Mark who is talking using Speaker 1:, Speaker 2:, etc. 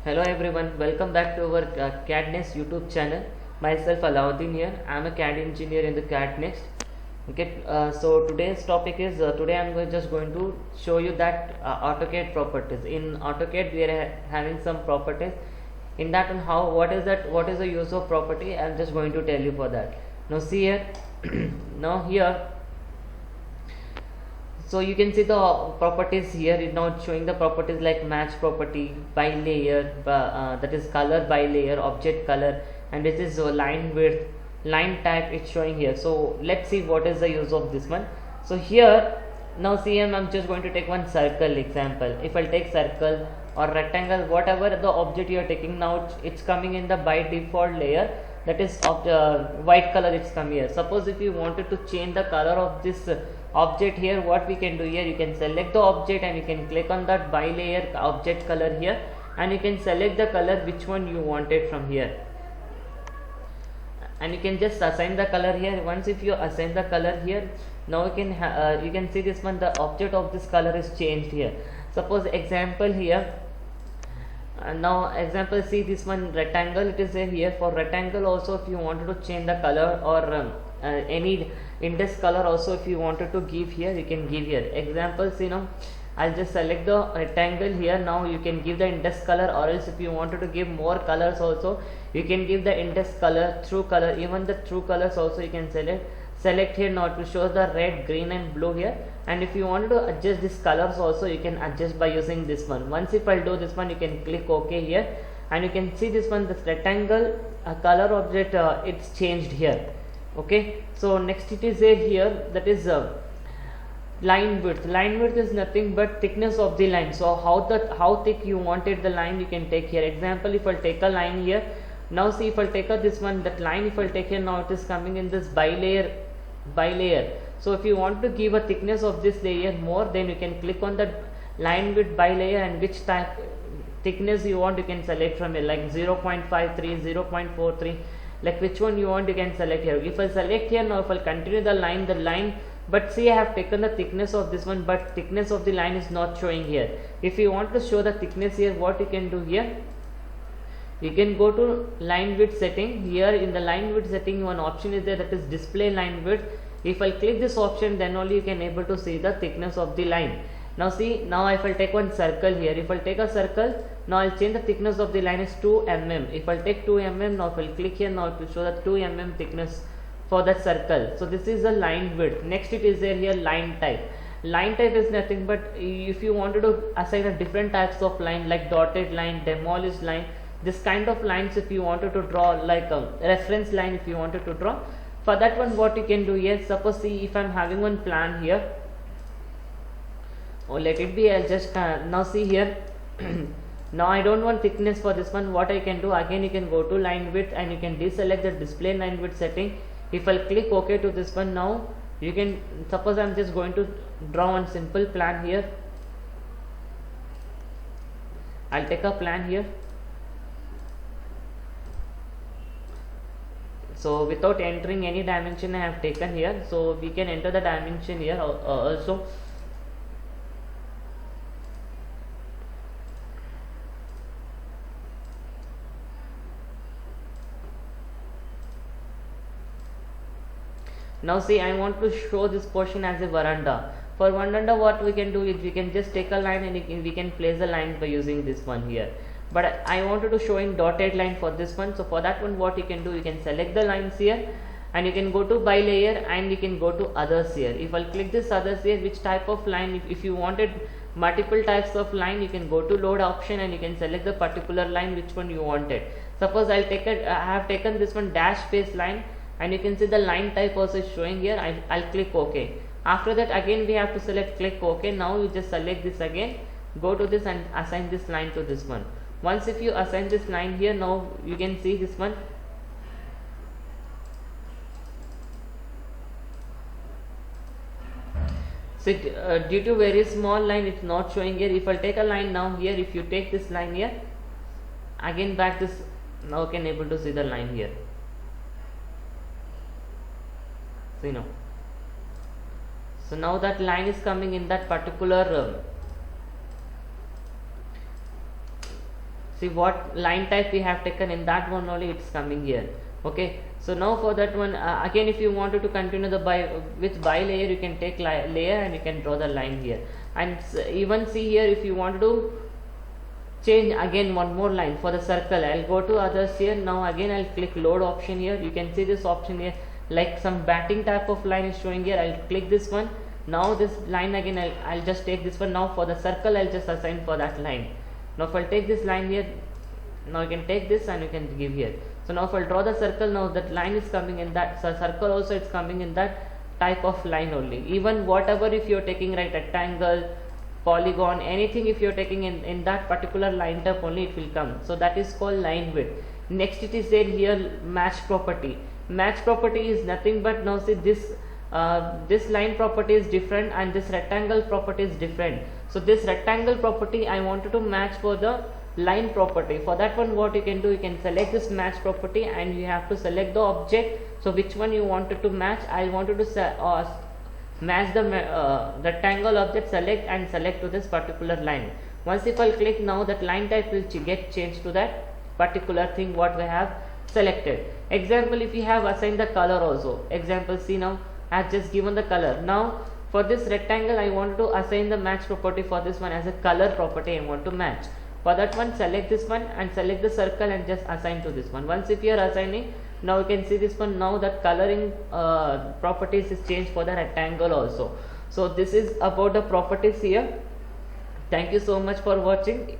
Speaker 1: Hello everyone, welcome back to our CADNext YouTube channel. Myself Alauddin here. I am a CAD engineer in the CADNext. Okay, so today's topic is today I am just going to show you that AutoCAD properties. In AutoCAD we are having some properties. In that and how what is the use of property? I am just going to tell you for that. Now see here. Now here, so you can see the properties here. It now showing the properties like match property, by layer, that is color by layer, object color, and this is line width, line type. It's showing here. So let's see what is the use of this one. So here, now see, I'm just going to take one circle example. If I'll take circle or rectangle, whatever the object you are taking, now it's coming in the by default layer, that is of the white color. It's come here. Suppose if you wanted to change the color of this object here, what we can do here, you can select the object and you can click on that by layer object color here, and you can select the color which one you wanted from here, and you can just assign the color here. Once if you assign the color here, now you can see this one, the object of this color is changed here. Suppose example here, now example, see this one rectangle, it is here. For rectangle also, if you wanted to change the color or any index color also, if you wanted to give here, you can give here. Example, see, now I'll just select the rectangle here. Now you can give the index color, or else if you wanted to give more colors also, you can give the index color, true color. Even the true colors also you can select here. Now to show the red, green and blue here. And if you wanted to adjust these colors also, you can adjust by using this one. Once if I'll do this one, you can click OK here, and you can see this one, this rectangle color object, it's changed here. Okay, so next it is here, that is line width. Line width is nothing but thickness of the line. So how thick you wanted the line, you can take here. Example, if I'll take a line here, now see, if I'll take this one, that line, if I'll take here, now it is coming in this by layer. So if you want to give a thickness of this layer more, then you can click on the line width by layer, and which type thickness you want, you can select from here, like 0.53, 0.43, like which one you want, you can select here. If I select here, now if I continue the line, but see, I have taken the thickness of this one, but thickness of the line is not showing here. If you want to show the thickness here, what you can do here, you can go to line width setting. Here in the line width setting, one option is there, that is display line width. If I click this option, then only you can able to see the thickness of the line. Now see, now if I take one circle here, if I take a circle, now I'll change the thickness of the line is 2 mm. If I take 2 mm, now if I click here, now to show the 2 mm thickness for that circle. So this is the line width. Next it is there here, line type. Line type is nothing but if you wanted to assign a different types of line, like dotted line, demolished line, this kind of lines, if you wanted to draw, like a reference line, if you wanted to draw, for that one, what you can do here, suppose see, if I'm having one plan here, or let it be, I'll just now see here. Now I don't want thickness for this one. What I can do, again you can go to line width and you can deselect the display line width setting. If I'll click OK to this one, now you can, suppose I'm just going to draw one simple plan here. I'll take a plan here. So without entering any dimension, I have taken here. So we can enter the dimension here also. Now see, I want to show this portion as a veranda. For veranda, what we can do is we can just take a line and we can place the line by using this one here. But I wanted to show in dotted line for this one. So for that one, what you can do, you can select the lines here, and you can go to by layer and you can go to others here. If I'll click this others here, which type of line, if you wanted multiple types of line, you can go to load option and you can select the particular line which one you wanted. Suppose I have taken this one dash space line, and you can see the line type also is showing here. I'll click OK. After that, again we have to select click OK. Now you just select this again, go to this and assign this line to this one. Once if you assign this line here, now you can see this one. So due to very small line, it's not showing here. If I take a line now here, if you take this line here, again back this, now you can able to see the line here. So you know. So now that line is coming in that particular see what line type we have taken, in that one only it's coming here. Okay, so now for that one, again if you wanted to continue the with by layer, you can take layer and you can draw the line here. And even see here, if you want to change again one more line for the circle, I'll go to others here. Now again I'll click load option here. You can see this option here, like some batting type of line is showing here. I'll click this one. Now this line again, I'll just take this one. Now for the circle, I'll just assign for that line. Now if I'll take this line here, now you can take this and you can give here. So now if I'll draw the circle, now that line is coming in that, so circle also it's coming in that type of line only. Even whatever, if you're taking right rectangle, polygon, anything, if you're taking in that particular line type only, it will come. So that is called line width. Next it is said here match property. Match property is nothing but, now see this this line property is different and this rectangle property is different. So this rectangle property I wanted to match for the line property. For that one, what you can do, you can select this match property and you have to select the object. So which one you wanted to match? I wanted to match the rectangle object, select and select to this particular line. Once if I'll click, now that line type will get changed to that particular thing what we have selected. Example, if you have assigned the color also, example, see now I have just given the color. Now for this rectangle, I want to assign the match property for this one as a color property I want to match. For that one, select this one and select the circle and just assign to this one. Once if you are assigning, now you can see this one, now that coloring properties is changed for the rectangle also. So this is about the properties here. Thank you so much for watching.